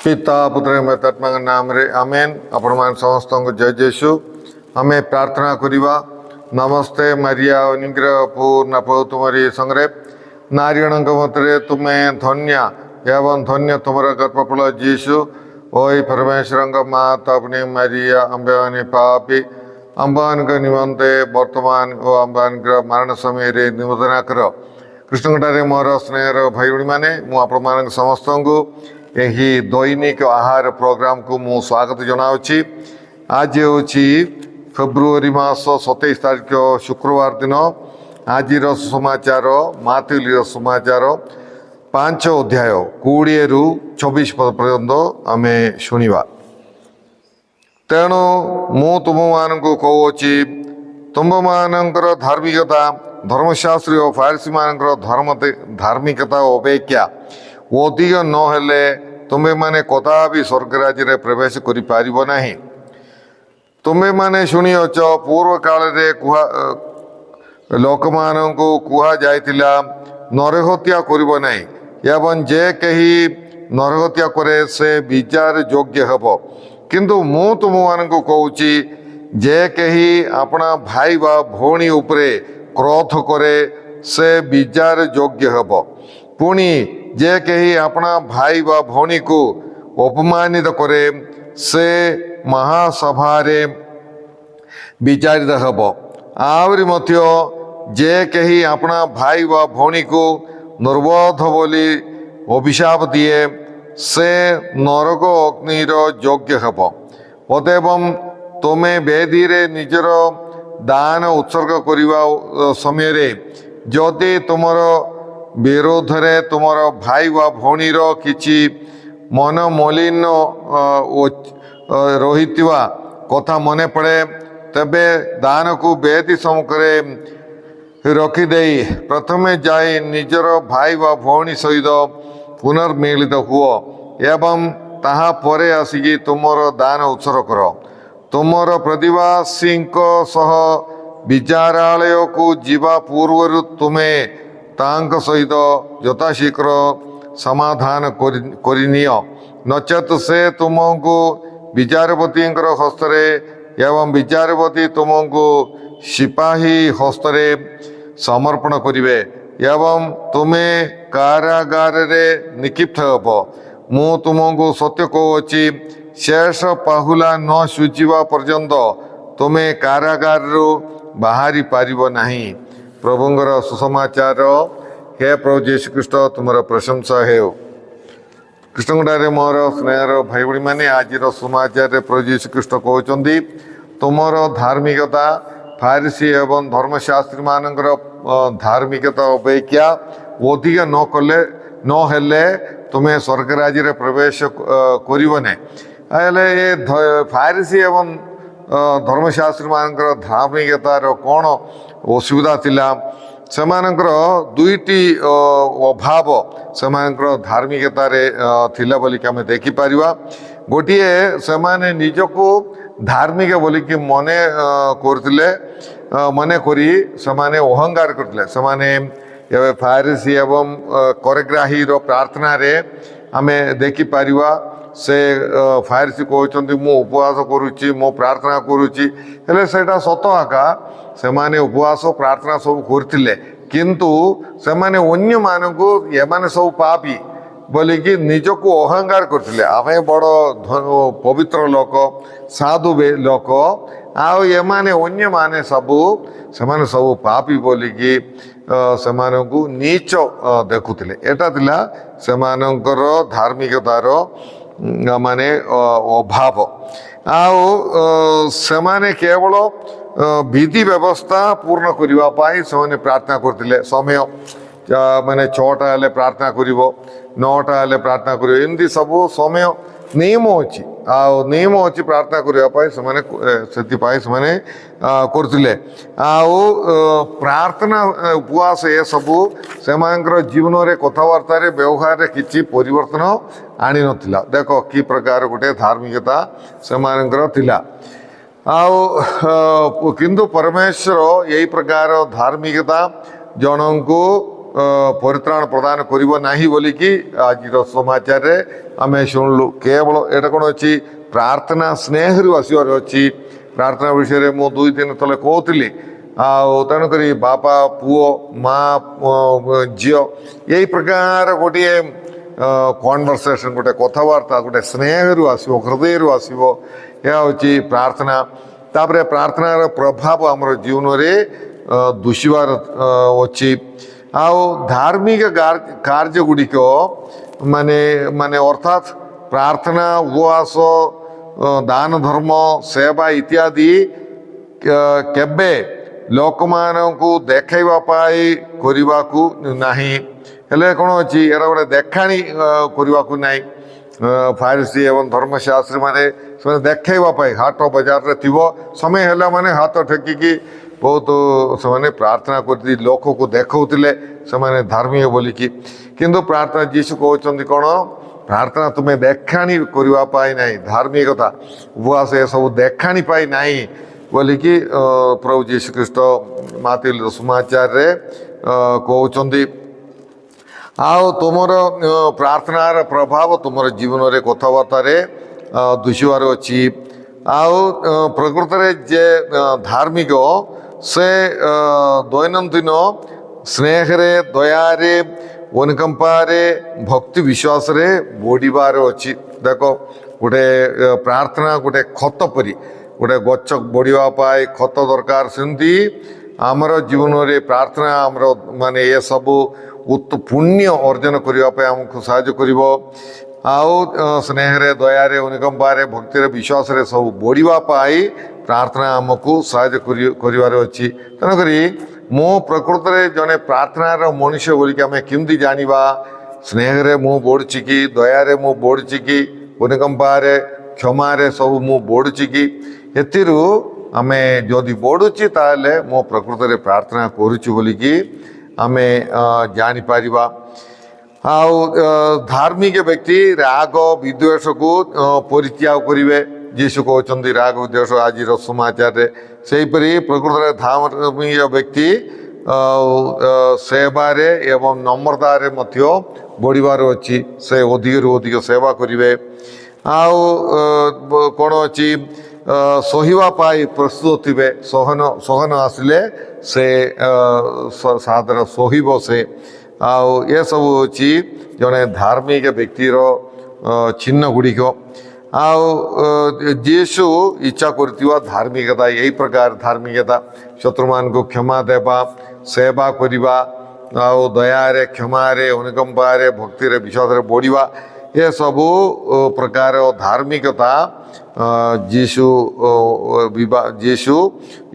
पिता पुत्र आत्मा नाम रे आमेन। आपण मान समस्त को जय जेसु। हमें प्रार्थना करिबा। नमस्ते मरिया अनुग्रह पूर्ण प्रभु तुमरी संगे नारीगणक मध्य तुम्हें धन्य एवं धन्य तुमर गर्भफल जीशु। ओई परमेश्वर माता अपनी मरिया अम्बानी पापी अम्बान का निमंते वर्तमान और अम्बान मरण समय निवेदना कर कृष्णटारे मोर स्नेहर भाई भाई मैंने मुझे समस्त को यही दैनिक आहार प्रोग्राम को मु स्वागत जनावि। आज हूँ फेब्रुआरी मास 27 तारीख शुक्रवार दिन। आज समाचार माथुली समाचार 5 अध्याय 20 रु 24 पर्यंत आम शुणा। तेणु मु तुम मान कहूँ तुम मानकर धार्मिकता धर्मशास्त्री और फारसी मान धार्मिकता अपेक्षा अधिक नहेले तुम्हें माने कदा भी स्वर्गराज रे प्रवेश करि पारिबो नाही। तुम्हें माने शुणिअछ पूर्व काल रे लोक मानंकु कुहा जायतिला नरहत्या करिबो नाही एवं जे कही नरहत्या करे से विचार योग्य हेबो। किंतु मु तुम मानंकु कहूची जे कही अपना भाई बा भौणी उपरे क्रोध करे से विचार योग्य हेबो। पुणी जे कही अपना भाई बा भौणी को अपमानित करे से महासभारे विचारित हेब। आवरी मध्य जे कही अपना भाई बा भौणी को निर्बोध बोली अभिशाप दिए से नरक अग्निर योग्य हेब। अतएव तुम्हें बेदी रे निजर दान उत्सर्ग करने समय जदि तुमर विरोध रे तुमर भाई व भौणीर किछि मन मलिन रही कथा मन पड़े तबे दान को बेदी सम्मुखरे रखिदे प्रथमे जाई निजर भाई व भौणी सहित पुनर्मिलित हुओ एवं ताहा परे आसिकी तुमर दान उत्सर्ग कर। तुमर प्रतिवासी सह विचारालय को जीवा पूर्व तुम्हें तांक सहित यथाशीघ्र समाधान करनिय नचेत से तुमको विचारपति हस्तरे एवं विचारपति तुमको सिपाही हस्तरे समर्पण करिवे एवं तुम्हें कारागार रे निक्षिप्त हेब। मु तुमको सत्य कहूची शेष पाहुला न सुझिबा पर्यंत तुम्हें कारागार रु बाहरी पारिबो नाही। प्रभुंगर सुसमाचार। हे प्रभु जीशु ख्रीष्ट तुमर प्रशंसा हे। कृष्णगुड़े मोर स्नेहर भाई भाई मैंने आज समाचार प्रभु जीशु ख्रीष्ट कहते तुमर धार्मिकता फारिसी एवं धर्मशास्त्री मानकर धार्मिकता अपेक्षा अधिक न कले नहेले तुम्हें स्वर्गराज रे प्रवेश करने। ये फारिसी एवं धर्मशास्त्री मानकर धार्मिकतार कौन असुविधा थिला सेमानकर दुईटी अभाव सेमानकर धार्मिकता रे थिला बोली कि आमे देखि परिबा। गोटिए सेमाने निजको धार्मिक बोली कि मने करथिले मने करी सेमाने अहंकार करथिले। सेमाने फारिसी एवं करग्राही रो प्रार्थना रे आमे देखि परिबा से फारिसी कहते मु उपवास करुच्ची मो प्रार्थना करुच्ची हेले सेटा सत आका से माने उपवास प्रार्थना सब करथिले किंतु से माने अन्य मानकु ये माने सब पापी बोली कि निजको अहंकार करथिले आमे बड़ पवित्र लोक साधु लोक आउ ये माने अन्य माने सबु से माने सब पापी बोली कि से मानकु नीच देखुथिले। एटा थिला से मानकर धार्मिकतार माने अभाव आउ सेमाने केवल विधि व्यवस्था पूर्ण करने से प्रार्थना करते समय माने 6टा हेले प्रार्थना करिवो 9टा हेले प्रार्थना करिवो एमती सब समय नियम अच्छी नियम अच्छी प्रार्थना करने करते प्रार्थना उपवास ये सबू से जीवन रे कथबार्ता व्यवहार रे किछि परिवर्तन आनी नथिला। देखो कि प्रकार गोटे धार्मिकता से थिला किंतु परमेश्वर यही प्रकार धार्मिकता जन को ପରିତ୍ରାଣ ପ୍ରଦାନ କରିବ ନାହିଁ ବୋଲିକି ଆଜିର ସମାଚାରରେ ଆମେ ଶୁଣିଲୁ। କେବଳ ଏଇଟା କ'ଣ ଅଛି, ପ୍ରାର୍ଥନା ସ୍ନେହରୁ ଆସିବାର ଅଛି। ପ୍ରାର୍ଥନା ବିଷୟରେ ମୁଁ 2 ଦିନ ତଳେ କହୁଥିଲି। ଆଉ ତେଣୁକରି ବାପା ପୁଅ ମା ଝିଅ ଏଇ ପ୍ରକାର ଗୋଟିଏ କନଭରସେସନ୍, ଗୋଟେ କଥାବାର୍ତ୍ତା ଗୋଟେ ସ୍ନେହରୁ ଆସିବ, ହୃଦୟରୁ ଆସିବ। ଏହା ହେଉଛି ପ୍ରାର୍ଥନା। ତାପରେ ପ୍ରାର୍ଥନାର ପ୍ରଭାବ ଆମର ଜୀବନରେ ଦୁଷିବାର ଅଛି। ଆଉ ଧାର୍ମିକ କାର୍ଯ୍ୟ ଗୁଡ଼ିକ ମାନେ ଅର୍ଥାତ୍ ପ୍ରାର୍ଥନା, ଉପବାସ, ଦାନ ଧର୍ମ, ସେବା ଇତ୍ୟାଦି କେବେ ଲୋକମାନଙ୍କୁ ଦେଖାଇବା ପାଇଁ କରିବାକୁ ନାହିଁ। ହେଲେ କ'ଣ ଅଛି, ଏଇଟା ଗୋଟେ ଦେଖାଣି କରିବାକୁ ନାହିଁ। ଫାରିସି ଏବଂ ଧର୍ମଶାସ୍ତ୍ରୀମାନେ ସେମାନେ ଦେଖାଇବା ପାଇଁ ହାଟ ବଜାରରେ ଥିବ, ସମୟ ହେଲା ମାନେ ହାତ ଠେକିକି ବହୁତ ସେମାନେ ପ୍ରାର୍ଥନା କରିଥିଲେ, ଲୋକକୁ ଦେଖାଉଥିଲେ ସେମାନେ ଧାର୍ମିକ ବୋଲିକି। କିନ୍ତୁ ପ୍ରାର୍ଥନା ଯୀଶୁ କହୁଛନ୍ତି କ'ଣ, ପ୍ରାର୍ଥନା ତୁମେ ଦେଖାଣି କରିବା ପାଇଁ ନାହିଁ, ଧାର୍ମିକତା ଉପବାସ ଏସବୁ ଦେଖାଣି ପାଇଁ ନାହିଁ ବୋଲିକି ପ୍ରଭୁ ଯୀଶୁ ଖ୍ରୀଷ୍ଟ ମାର୍କ ସୁସମାଚାରରେ କହୁଛନ୍ତି। ଆଉ ତୁମର ପ୍ରାର୍ଥନାର ପ୍ରଭାବ ତୁମର ଜୀବନରେ କଥାବାର୍ତ୍ତାରେ ଦୁଷିବାର ଅଛି। ଆଉ ପ୍ରକୃତରେ ଯେ ଧାର୍ମିକ ସେ ଦୈନନ୍ଦିନ ସ୍ନେହରେ, ଦୟାରେ, ଅନୁକମ୍ପାରେ, ଭକ୍ତି ବିଶ୍ୱାସରେ ବଢ଼ିବାର ଅଛି। ଦେଖ, ଗୋଟେ ପ୍ରାର୍ଥନା ଗୋଟେ ଖତ ପରି, ଗୋଟେ ଗଛ ବଢ଼ିବା ପାଇଁ ଖତ ଦରକାର, ସେମିତି ଆମର ଜୀବନରେ ପ୍ରାର୍ଥନା ଆମର ଏସବୁ ପୁଣ୍ୟ ଅର୍ଜନ କରିବା ପାଇଁ ଆମକୁ ସାହାଯ୍ୟ କରିବ। ଆଉ ସ୍ନେହରେ, ଦୟାରେ, ଅନୁକମ୍ପାରେ, ଭକ୍ତିରେ, ବିଶ୍ୱାସରେ ସବୁ ବଢ଼ିବା ପାଇଁ ପ୍ରାର୍ଥନା ଆମକୁ ସାହାଯ୍ୟ କରିବାର ଅଛି। ତେଣୁକରି ମୁଁ ପ୍ରକୃତରେ ଜଣେ ପ୍ରାର୍ଥନାର ମଣିଷ ବୋଲିକି ଆମେ କେମିତି ଜାଣିବା? ସ୍ନେହରେ ମୁଁ ବଢ଼ୁଛି କି, ଦୟାରେ ମୁଁ ବଢ଼ୁଛି କି, ଅନୁକମ୍ପାରେ, କ୍ଷମାରେ ସବୁ ମୁଁ ବଢ଼ୁଛି କି? ଏଥିରୁ ଆମେ ଯଦି ବଢ଼ୁଛି ତାହେଲେ ମୁଁ ପ୍ରକୃତରେ ପ୍ରାର୍ଥନା କରୁଛୁ ବୋଲିକି ଆମେ ଜାଣିପାରିବା। ଆଉ ଧାର୍ମିକ ବ୍ୟକ୍ତି ରାଗ ବିଦ୍ୱେଷକୁ ପରିତ୍ୟାଗ କରିବେ। ଯୀଶୁ କହୁଛନ୍ତି ରାଗ ବିଦ୍ୱେଷ ଆଜିର ସମାଚାରରେ। ସେହିପରି ପ୍ରକୃତରେ ଧାର୍ମିକ ବ୍ୟକ୍ତି ସେବାରେ ଏବଂ ନମ୍ରତାରେ ମଧ୍ୟ ବଢ଼ିବାର ଅଛି। ସେ ଅଧିକରୁ ଅଧିକ ସେବା କରିବେ। ଆଉ କ'ଣ ଅଛି, ସହିବା ପାଇଁ ପ୍ରସ୍ତୁତ ଥିବେ। ସହନ ଆସିଲେ ସେ ସାଧାରଣ ସହିବ ସେ। ଆଉ ଏସବୁ ହେଉଛି ଜଣେ ଧାର୍ମିକ ବ୍ୟକ୍ତିର ଚିହ୍ନ ଗୁଡ଼ିକ। ଆଉ ଯୀଶୁ ଇଚ୍ଛା କରୁଥିବା ଧାର୍ମିକତା ଏଇ ପ୍ରକାର ଧାର୍ମିକତା, ଶତ୍ରୁମାନଙ୍କୁ କ୍ଷମା ଦେବା, ସେବା କରିବା, ଆଉ ଦୟାରେ, କ୍ଷମାରେ, ଅନୁକମ୍ପାରେ, ଭକ୍ତିରେ, ବିଶ୍ୱାସରେ ବଢ଼ିବା, ଏସବୁ ପ୍ରକାର ଧାର୍ମିକତା ଯୀଶୁ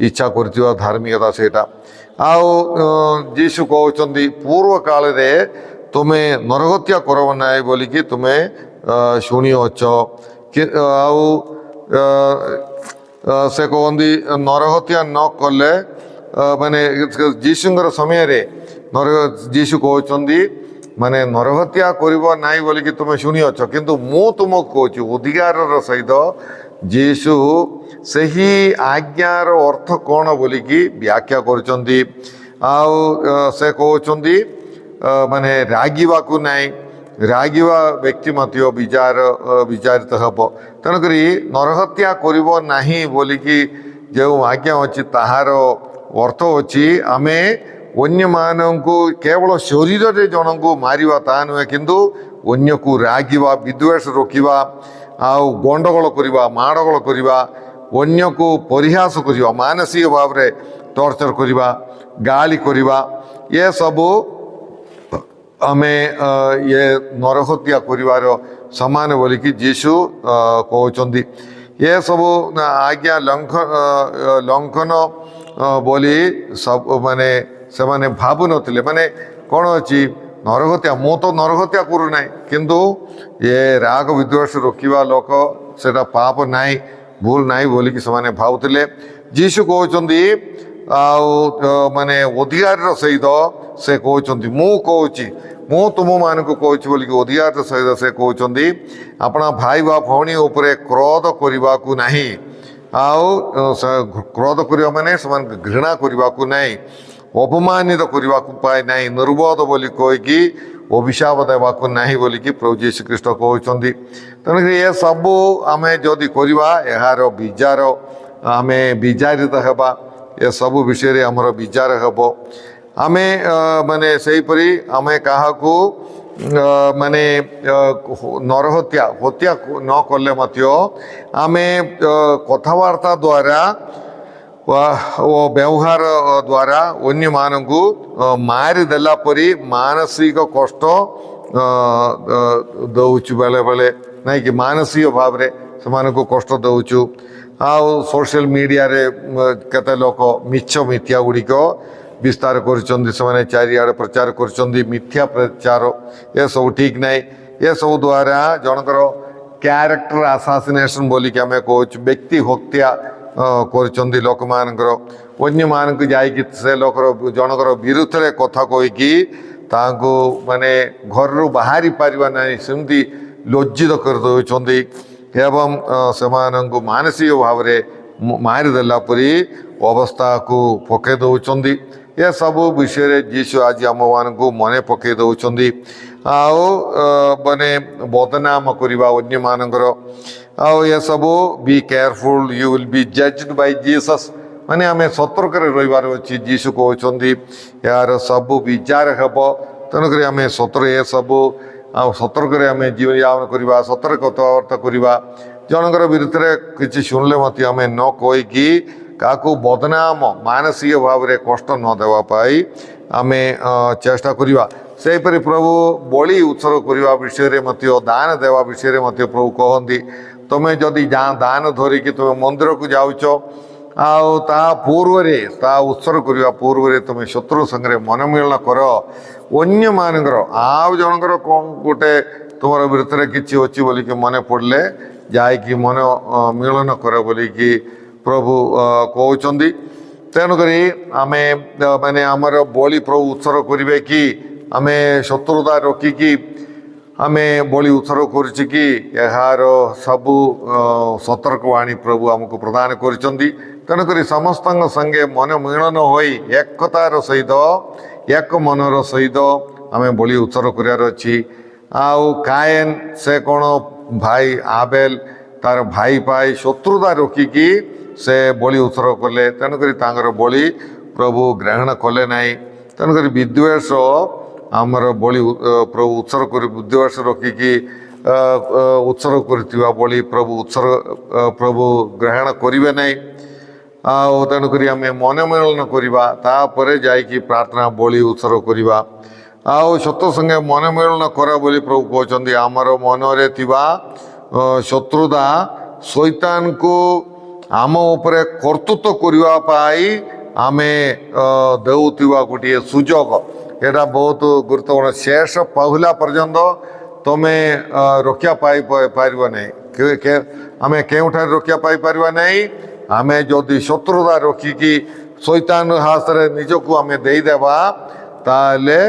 ଇଚ୍ଛା କରୁଥିବା ଧାର୍ମିକତା ସେଇଟା। ଆଉ ଯୀଶୁ କହୁଛନ୍ତି ପୂର୍ବ କାଳରେ ତୁମେ ନରହତ୍ୟା କରିବ ନାହିଁ ବୋଲିକି ତୁମେ ଶୁଣିଅଛ। ଆଉ ସେ କହନ୍ତି ନରହତ୍ୟା ନ କଲେ ଯୀଶୁଙ୍କର ସମୟରେ ଯୀଶୁ କହୁଛନ୍ତି ନରହତ୍ୟା କରିବ ନାହିଁ ବୋଲିକି ତୁମେ ଶୁଣିଅଛ, କିନ୍ତୁ ମୁଁ ତୁମକୁ କହୁଛି ଅଧିକାରର ସହିତ ଯୀଶୁ ସେହି ଆଜ୍ଞାର ଅର୍ଥ କ'ଣ ବୋଲିକି ବ୍ୟାଖ୍ୟା କରୁଛନ୍ତି। ଆଉ ସେ କହୁଛନ୍ତି ରାଗିବାକୁ ନାହିଁ, ରାଗିବା ବ୍ୟକ୍ତି ମଧ୍ୟ ବିଚାରିତ ହେବ। ତେଣୁକରି ନରହତ୍ୟା କରିବ ନାହିଁ ବୋଲିକି ଯେଉଁ ଆଜ୍ଞା ଅଛି ତାହାର ଅର୍ଥ ଅଛି ଆମେ ଅନ୍ୟମାନଙ୍କୁ କେବଳ ଶରୀରରେ ଜଣଙ୍କୁ ମାରିବା ତାହା ନୁହେଁ, କିନ୍ତୁ ଅନ୍ୟକୁ ରାଗିବା, ବିଦ୍ୱେଷ ରଖିବା, ଆଉ ଗଣ୍ଡଗୋଳ କରିବା, ମାଡ଼ଗୋଳ କରିବା, ଅନ୍ୟକୁ ପରିହାସ କରିବା, ମାନସିକ ଭାବରେ ଟର୍ଚର କରିବା, ଗାଳି କରିବା, ଏସବୁ ଆମେ ନରହତ୍ୟା କରିବାର ସମାନ ବୋଲିକି ଯୀଶୁ କହୁଛନ୍ତି। ଏସବୁ ଆଜ୍ଞା ଲଙ୍ଘନ ବୋଲି ସେମାନେ ଭାବୁନଥିଲେ। କ'ଣ ଅଛି, ନରହତ୍ୟା, ମୁଁ ତ ନରହତ୍ୟା କରୁନାହିଁ, କିନ୍ତୁ ରାଗ ବିଦ୍ୱେଷ ରୋକିବା ଲୋକ ସେଟା ପାପ ନାହିଁ, ଭୁଲ ନାହିଁ ବୋଲିକି ସେମାନେ ଭାବୁଥିଲେ। ଯୀଶୁ କହୁଛନ୍ତି ଆଉ ଅଧିକାରର ସହିତ ସେ କହୁଛନ୍ତି, ମୁଁ ତୁମମାନଙ୍କୁ କହୁଛି ବୋଲିକି ଅଧିକାରର ସହିତ ସେ କହୁଛନ୍ତି ଆପଣ ଭାଇ ବା ଭଉଣୀ ଉପରେ କ୍ରୋଧ କରିବାକୁ ନାହିଁ। ଆଉ କ୍ରୋଧ କରିବା ସେମାନଙ୍କୁ ଘୃଣା କରିବାକୁ ନାହିଁ। ଅପମାନିତ କରିବାକୁ ପାଏ ନାହିଁ, ନିର୍ବୋଧ ବୋଲି କହିକି ଅଭିଶାପ ଦେବାକୁ ନାହିଁ ବୋଲିକି ପ୍ରଭୁ ଯୀଶୁ ଖ୍ରୀଷ୍ଟ କହୁଛନ୍ତି। ତେଣୁକରି ଏସବୁ ଆମେ ଯଦି କରିବା ଏହାର ବିଚାର ଆମେ ବିଚାରିତ ହେବା, ଏସବୁ ବିଷୟରେ ଆମର ବିଚାର ହେବ। ଆମେ ମାନେ ସେହିପରି ଆମେ କାହାକୁ ମାନେ ହତ୍ୟା ନ କଲେ ମଧ୍ୟ ଆମେ କଥାବାର୍ତ୍ତା ଦ୍ୱାରା ଓ ବ୍ୟବହାର ଦ୍ୱାରା ଅନ୍ୟମାନଙ୍କୁ ମାରିଦେଲା ପରି ମାନସିକ କଷ୍ଟ ଦେଉଛୁ, ବେଳେବେଳେ ନାଇଁକି ମାନସିକ ଭାବରେ ସେମାନଙ୍କୁ କଷ୍ଟ ଦେଉଛୁ। ଆଉ ସୋସିଆଲ ମିଡ଼ିଆରେ କେତେ ଲୋକ ମିଛ ମିଥ୍ୟା ଗୁଡ଼ିକ ବିସ୍ତାର କରୁଛନ୍ତି, ସେମାନେ ଚାରିଆଡ଼େ ପ୍ରଚାର କରୁଛନ୍ତି ମିଥ୍ୟା ପ୍ରଚାର। ଏସବୁ ଠିକ୍ ନାହିଁ। ଏସବୁ ଦ୍ୱାରା ଜଣଙ୍କର କ୍ୟାରେକ୍ଟର ଆସାସିନେସନ୍ ବୋଲିକି ଆମେ କହୁଛୁ, ବ୍ୟକ୍ତି ହତ୍ୟା କରୁଛନ୍ତି ଲୋକମାନଙ୍କର। ଅନ୍ୟମାନଙ୍କୁ ଯାଇକି ସେ ଲୋକର ଜଣଙ୍କର ବିରୁଦ୍ଧରେ କଥା କହିକି ତାଙ୍କୁ ମାନେ ଘରରୁ ବାହାରି ପାରିବା ନାହିଁ ସେମିତି ଲଜ୍ଜିତ କରିଦେଉଛନ୍ତି ଏବଂ ସେମାନଙ୍କୁ ମାନସିକ ଭାବରେ ମାରିଦେଲା ପରି ଅବସ୍ଥାକୁ ପକାଇ ଦେଉଛନ୍ତି। ଏସବୁ ବିଷୟରେ ଯୀଶୁ ଆଜି ଆମମାନଙ୍କୁ ମନେ ପକାଇ ଦେଉଛନ୍ତି। ଆଉ ମାନେ ବଦନାମ କରିବା ଅନ୍ୟମାନଙ୍କର, ଆଉ ଏସବୁ ବି careful, you will be judged by Jesus. ମାନେ ଆମେ ସତର୍କରେ ରହିବାର ଅଛି। ଯୀଶୁ କହୁଛନ୍ତି ଏହାର ସବୁ ବିଚାର ହେବ। ତେଣୁକରି ଆମେ ଏସବୁ ଆଉ ସତର୍କରେ ଆମେ ଜୀବନଯାପନ କରିବା, ସତର୍କ କଥାବାର୍ତ୍ତା କରିବା। ଜଣଙ୍କର ବିରୁଦ୍ଧରେ କିଛି ଶୁଣିଲେ ମଧ୍ୟ ଆମେ ନ କହିକି କାହାକୁ ବଦନାମ ମାନସିକ ଭାବରେ କଷ୍ଟ ନ ଦେବା ପାଇଁ ଆମେ ଚେଷ୍ଟା କରିବା। ସେହିପରି ପ୍ରଭୁ ବଳି ଉତ୍ସର୍ଗ କରିବା ବିଷୟରେ ମଧ୍ୟ, ଦାନ ଦେବା ବିଷୟରେ ମଧ୍ୟ ପ୍ରଭୁ କହନ୍ତି। ତୁମେ ଯଦି ଦାନ ଧରିକି ତୁମେ ମନ୍ଦିରକୁ ଯାଉଛ ଆଉ ତା ଉତ୍ସର୍ଗ କରିବା ପୂର୍ବରେ ତୁମେ ଶତ୍ରୁ ସାଙ୍ଗରେ ମନମିଳନ କର ଅନ୍ୟମାନଙ୍କର। ଆଉ ଜଣଙ୍କର କ'ଣ ଗୋଟେ ତୁମର ବିରୁଦ୍ଧରେ କିଛି ଅଛି ବୋଲିକି ମନେ ପଡ଼ିଲେ ଯାଇକି ମନ ମିଳନ କର ବୋଲିକି ପ୍ରଭୁ କହୁଛନ୍ତି। ତେଣୁକରି ଆମେ ମାନେ ଆମର ବଳି ପ୍ରଭୁ ଉତ୍ସର୍ଗ କରିବେ କି ଆମେ ଶତ୍ରୁତା ରଖିକି ଆମେ ବଳି ଉତ୍ସର୍ଗ କରୁଛୁ କି, ଏହାର ସବୁ ସତର୍କବାଣୀ ପ୍ରଭୁ ଆମକୁ ପ୍ରଦାନ କରିଛନ୍ତି। ତେଣୁକରି ସମସ୍ତଙ୍କ ସାଙ୍ଗେ ମନ ମିଳନ ହୋଇ ଏକତାର ସହିତ ଏକ ମନର ସହିତ ଆମେ ବଳି ଉତ୍ସର୍ଗ କରିବାର ଅଛି। ଆଉ କାଏନ୍ ସେ କ'ଣ ଭାଇ ଆବେଲ ତାର ଭାଇ ପାଇଁ ଶତ୍ରୁତା ରଖିକି ସେ ବଳି ଉତ୍ସର୍ଗ କଲେ, ତେଣୁକରି ତାଙ୍କର ବଳି ପ୍ରଭୁ ଗ୍ରହଣ କଲେ ନାହିଁ। ତେଣୁକରି ବିଦ୍ୱେଷ ଆମର ବଳି ପ୍ରଭୁ ଉତ୍ସର୍ଗ କରି ବିଦ୍ୱେଷ ରଖିକି ଉତ୍ସର୍ଗ କରିଥିବା ବଳି ପ୍ରଭୁ ଗ୍ରହଣ କରିବେ ନାହିଁ। ଆଉ ତେଣୁକରି ଆମେ ମନମିଳନ କରିବା, ତାପରେ ଯାଇକି ପ୍ରାର୍ଥନା ବଳି ଉତ୍ସର୍ଗ କରିବା। ଆଉ ସତ ସଙ୍ଗେ ମନମିଳନ କର ବୋଲି ପ୍ରଭୁ କହୁଛନ୍ତି। ଆମର ମନରେ ଥିବା ଶତ୍ରୁତା ଶୈତାନକୁ ଆମ ଉପରେ କର୍ତ୍ତୃତ୍ୱ କରିବା ପାଇଁ ଆମେ ଦେଉଥିବା ଗୋଟିଏ ସୁଯୋଗ। ଏଇଟା ବହୁତ ଗୁରୁତ୍ୱପୂର୍ଣ୍ଣ। ଶେଷ ପାହୁଲା ପର୍ଯ୍ୟନ୍ତ ତୁମେ ରକ୍ଷା ପାଇପାରିବ ନାହିଁ। ଆମେ କେଉଁଠାରେ ରକ୍ଷା ପାଇପାରିବା ନାହିଁ? ଆମେ ଯଦି ଶତ୍ରୁତା ରଖିକି ଶୈତାନ ହାତରେ ନିଜକୁ ଆମେ ଦେଇଦେବା, ତାହେଲେ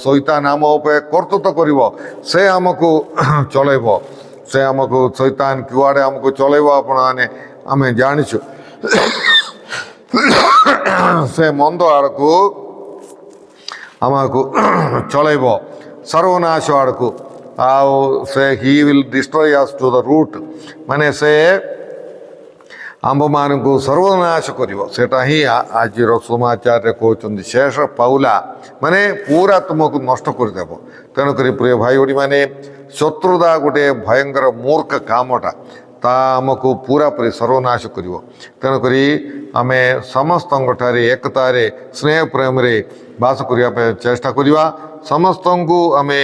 ଶୈତାନ ଆମ ଉପରେ କର୍ତ୍ତୃତ୍ୱ କରିବ। ସେ ଆମକୁ ଚଳେଇବ। ଶୈତାନ କୁଆଡ଼େ ଆମକୁ ଚଳେଇବ ଆପଣମାନେ ଆମେ ଜାଣିଛୁ। ସେ ମନ୍ଦ ଆଡ଼କୁ ଆମକୁ ଚଳେଇବ, ସର୍ବନାଶ ଆଡ଼କୁ। ଆଉ ସେ ହି ୱିଲ୍ ଡିଷ୍ଟ୍ରୟ ଅସ୍ ଟୁ ଦ ରୁଟ୍, ମାନେ ସେ ଆମ୍ଭମାନଙ୍କୁ ସର୍ବନାଶ କରିବ। ସେଟା ହିଁ ଆଜିର ସମାଚାରରେ କହୁଛନ୍ତି। ଶେଷ ପାଉଲା ମାନେ ପୁରା ତୁମକୁ ନଷ୍ଟ କରିଦେବ। ତେଣୁକରି ପ୍ରିୟ ଭାଇ ଭଉଣୀମାନେ, ଶତ୍ରୁତା ଗୋଟେ ଭୟଙ୍କର ମୂର୍ଖ କାମଟା, ତାହା ଆମକୁ ପୁରାପୁରି ସର୍ବନାଶ କରିବ। ତେଣୁକରି ଆମେ ସମସ୍ତଙ୍କଠାରେ ଏକତାରେ ସ୍ନେହ ପ୍ରେମରେ ବାସ କରିବା ପାଇଁ ଚେଷ୍ଟା କରିବା। ସମସ୍ତଙ୍କୁ ଆମେ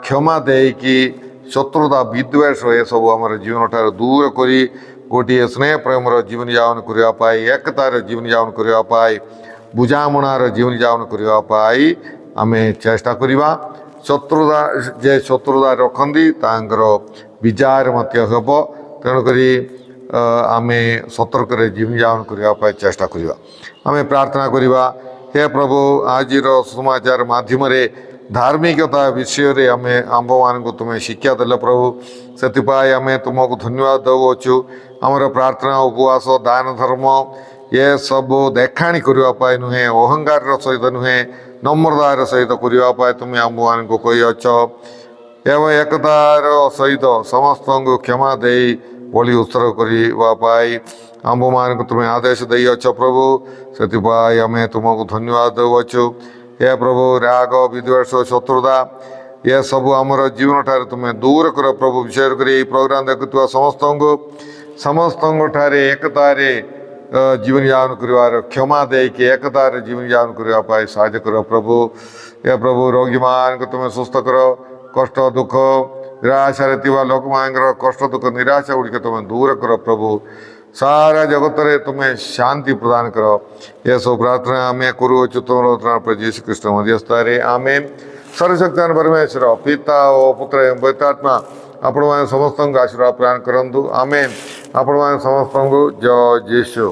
କ୍ଷମା ଦେଇକି ଶତ୍ରୁତା ବିଦ୍ୱେଷ ଏସବୁ ଆମର ଜୀବନଠାରୁ ଦୂର କରି ଗୋଟିଏ ସ୍ନେହ ପ୍ରେମର ଜୀବନଯାପନ କରିବା ପାଇଁ, ଏକତାର ଜୀବନଯାପନ କରିବା ପାଇଁ, ବୁଝାମଣାର ଜୀବନଯାପନ କରିବା ପାଇଁ ଆମେ ଚେଷ୍ଟା କରିବା। ଶତ୍ରୁତା ରଖନ୍ତି ତାଙ୍କର ବିଚାର ମଧ୍ୟ ହେବ। ତେଣୁକରି ଆମେ ସତର୍କରେ ଜୀବନଯାପନ କରିବା ପାଇଁ ଚେଷ୍ଟା କରିବା। ଆମେ ପ୍ରାର୍ଥନା କରିବା। ହେ ପ୍ରଭୁ, ଆଜିର ସମାଚାର ମାଧ୍ୟମରେ ଧାର୍ମିକତା ବିଷୟରେ ଆମ୍ଭମାନଙ୍କୁ ତୁମେ ଶିକ୍ଷା ଦେଲେ ପ୍ରଭୁ, ସେଥିପାଇଁ ଆମେ ତୁମକୁ ଧନ୍ୟବାଦ ଦେଉଅଛୁ। ଆମର ପ୍ରାର୍ଥନା, ଉପବାସ, ଦାନ ଧର୍ମ ଏ ସବୁ ଦେଖାଣି କରିବା ପାଇଁ ନୁହେଁ, ଅହଙ୍କାରର ସହିତ ନୁହେଁ, ନମ୍ରତାର ସହିତ କରିବା ପାଇଁ ତୁମେ ଆମ୍ଭମାନଙ୍କୁ କହିଅଛ ଏବଂ ଏକତାର ସହିତ ସମସ୍ତଙ୍କୁ କ୍ଷମା ଦେଇ ବଳି ଉତ୍ସର୍ଗ କରିବା ପାଇଁ ଆମ୍ଭମାନଙ୍କୁ ତୁମେ ଆଦେଶ ଦେଇଅଛ ପ୍ରଭୁ। ସେଥିପାଇଁ ଆମେ ତୁମକୁ ଧନ୍ୟବାଦ ଦେଉଅଛୁ। ହେ ପ୍ରଭୁ, ରାଗ, ବିଦ୍ୱେଷ, ଶତ୍ରୁତା ଏସବୁ ଆମର ଜୀବନଠାରୁ ତୁମେ ଦୂର କର ପ୍ରଭୁ। ବିଶେଷ କରି ଏହି ପ୍ରୋଗ୍ରାମ ଦେଖୁଥିବା ସମସ୍ତଙ୍କଠାରେ ଏକତାରେ ଜୀବନଯାପନ କରିବାର କ୍ଷମା ଦେଇକି ଏକତାରେ ଜୀବନଯାପନ କରିବା ପାଇଁ ସାହାଯ୍ୟ କର ପ୍ରଭୁ। ଏ ପ୍ରଭୁ, ରୋଗୀମାନଙ୍କୁ ତୁମେ ସୁସ୍ଥ କର। କଷ୍ଟ, ଦୁଃଖ, ନିରାଶାରେ ଥିବା ଲୋକମାନଙ୍କର କଷ୍ଟ, ଦୁଃଖ, ନିରାଶା ଗୁଡ଼ିକ ତୁମେ ଦୂର କର ପ୍ରଭୁ। ସାରା ଜଗତରେ ତୁମେ ଶାନ୍ତି ପ୍ରଦାନ କର। ଏସବୁ ପ୍ରାର୍ଥନା ଆମେ କରୁଅଛୁ ତୁମର ପ୍ରଭୁ ଯୀଶୁ ଖ୍ରୀଷ୍ଟ ମଧ୍ୟସ୍ଥରେ, ଆମେନ୍। ସର୍ବଶକ୍ତିମାନ ପରମେଶ୍ୱର ପିତା ଓ ପୁତ୍ର ଏବଂ ପବିତ୍ର ଆତ୍ମା ଆପଣମାନେ ସମସ୍ତଙ୍କୁ ଆଶୀର୍ବାଦ ପ୍ରଦାନ କରନ୍ତୁ, ଆମେନ୍। ଆପଣମାନେ ସମସ୍ତଙ୍କୁ ଜୟ ଯୀଶୁ।